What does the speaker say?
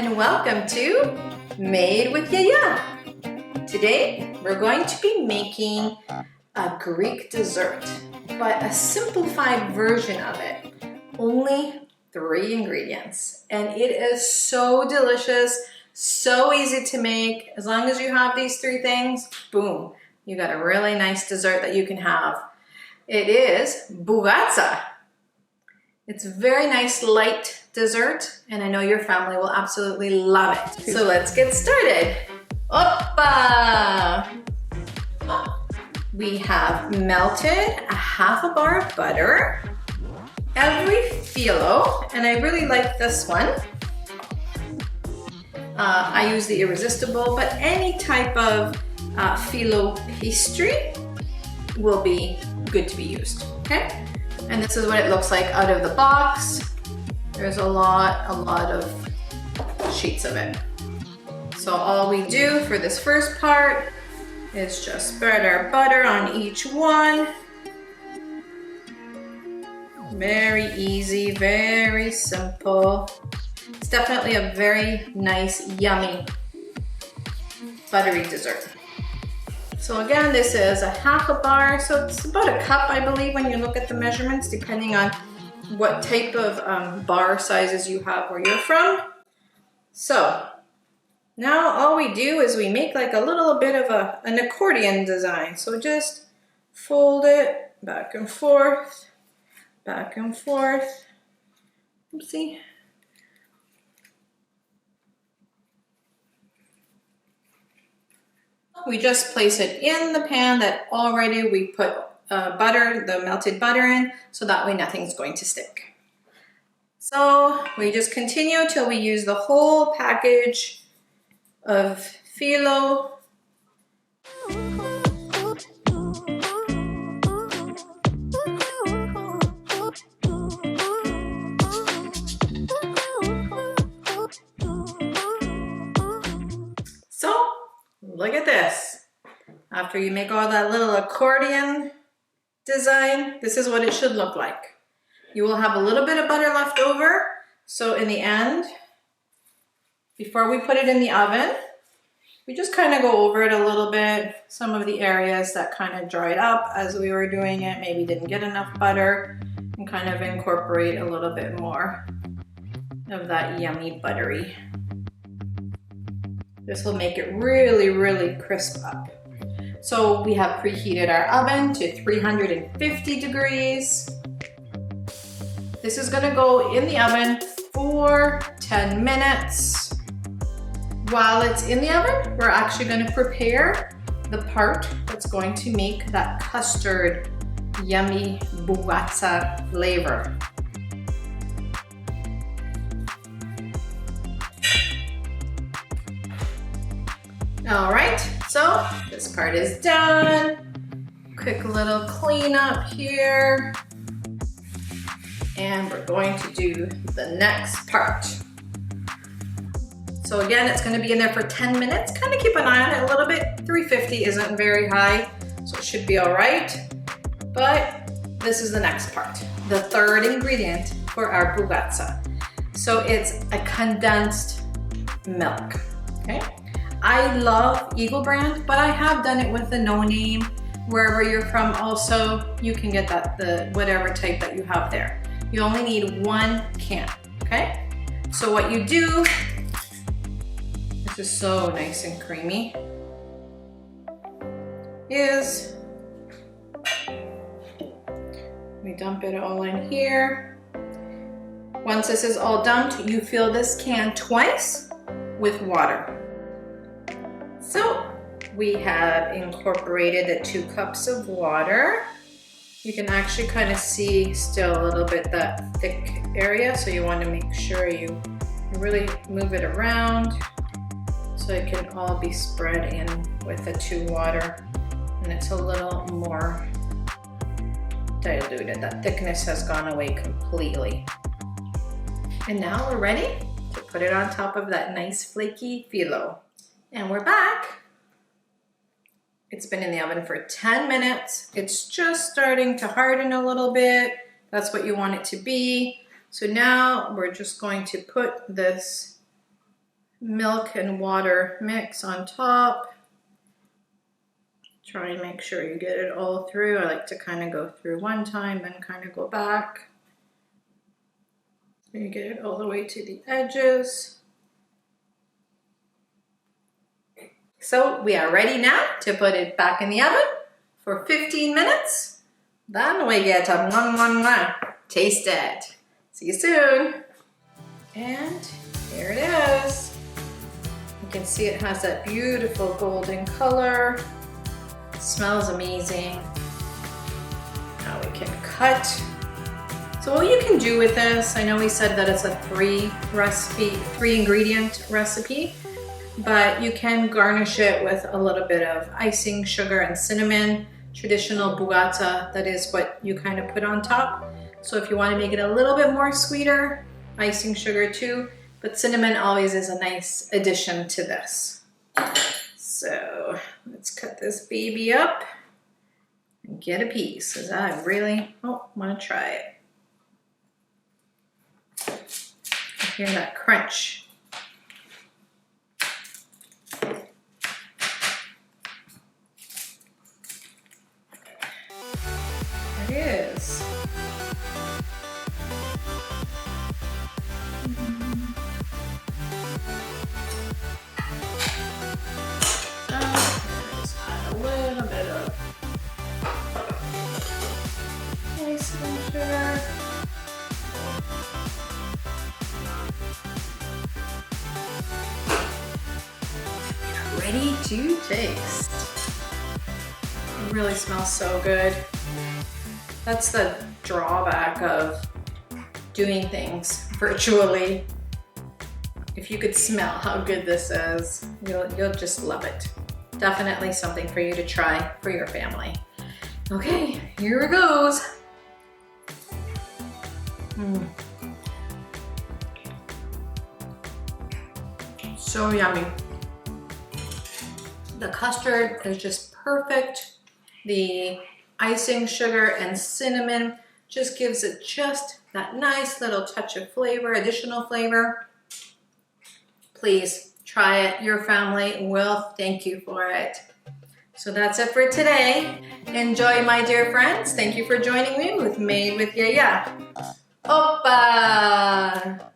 and welcome to Made with Yiayia. Today we're going to be making a Greek dessert, but a simplified version of it. Only 3 ingredients, and it is so delicious, so easy to make. As long as you have these 3 things, boom, you got a really nice dessert that you can have. It is Bougatsa. It's a very nice light dessert, and I know your family will absolutely love it. So let's get started. Oppa! We have melted a half a bar of butter, every Phyllo, and I really like this one. I use the Irresistible, but any type of Phyllo pastry will be good to be used, okay? And this is what it looks like out of the box. There's a lot of sheets of it. So all we do for this first part is just spread our butter on each one. Very easy, very simple. It's definitely a very nice, yummy, buttery dessert. So again, this is a half a bar, so it's about a cup, I believe, when you look at the measurements, depending on what type of bar sizes you have where you're from. So now all we do is we make like a little bit of an accordion design. So just fold it back and forth, back and forth. Oopsie. We just place it in the pan that already we put the melted butter in, so that way nothing's going to stick. So we just continue till we use the whole package of Phyllo. So look at this. After you make all that little accordion design, this is what it should look like. You will have a little bit of butter left over. So in the end, before we put it in the oven, we just kind of go over it a little bit. Some of the areas that kind of dried up as we were doing it, maybe didn't get enough butter, and kind of incorporate a little bit more of that yummy buttery. This will make it really, really crisp up. So we have preheated our oven to 350 degrees. This is gonna go in the oven for 10 minutes. While it's in the oven, we're actually gonna prepare the part that's going to make that custard, yummy Bougatsa flavor. All right, so this part is done. Quick little cleanup here. And we're going to do the next part. So again, it's gonna be in there for 10 minutes. Kind of keep an eye on it a little bit. 350 isn't very high, so it should be all right. But this is the next part, the third ingredient for our Bougatsa. So it's a condensed milk, okay? I love Eagle brand, but I have done it with the no name. Wherever you're from also, you can get that, the whatever type that you have there. You only need 1 can, okay? So what you do, this is so nice and creamy, is we dump it all in here. Once this is all dumped, you fill this can twice with water. So we have incorporated the 2 cups of water. You can actually kind of see still a little bit that thick area, so you want to make sure you really move it around so it can all be spread in with the 2 water, and it's a little more diluted. That thickness has gone away completely. And now we're ready to put it on top of that nice flaky Phyllo. And we're back. It's been in the oven for 10 minutes. It's just starting to harden a little bit. That's what you want it to be. So now we're just going to put this milk and water mix on top. Try and make sure you get it all through. I like to kind of go through one time and kind of go back. So you get it all the way to the edges. So we are ready now to put it back in the oven for 15 minutes. Then we get to taste it. See you soon. And here it is. You can see it has that beautiful golden color. It smells amazing. Now we can cut. So what you can do with this, I know we said that it's a three ingredient recipe, but you can garnish it with a little bit of icing, sugar, and cinnamon. Traditional Bougatsa, that is what you kind of put on top. So if you want to make it a little bit more sweeter, icing sugar too, but cinnamon always is a nice addition to this. So let's cut this baby up and get a piece, because I really want to try it. I hear that crunch. It is. Just add a little bit of icing sugar. Ready to taste. It really smells so good. That's the drawback of doing things virtually. If you could smell how good this is, you'll just love it. Definitely something for you to try for your family. Okay, here it goes. So yummy. The custard is just perfect. The icing sugar and cinnamon just gives it just that nice little touch of flavor, additional flavor. Please try it. Your family will thank you for it. So that's it for today. Enjoy, my dear friends. Thank you for joining me with Made with Yiayia. Oppa!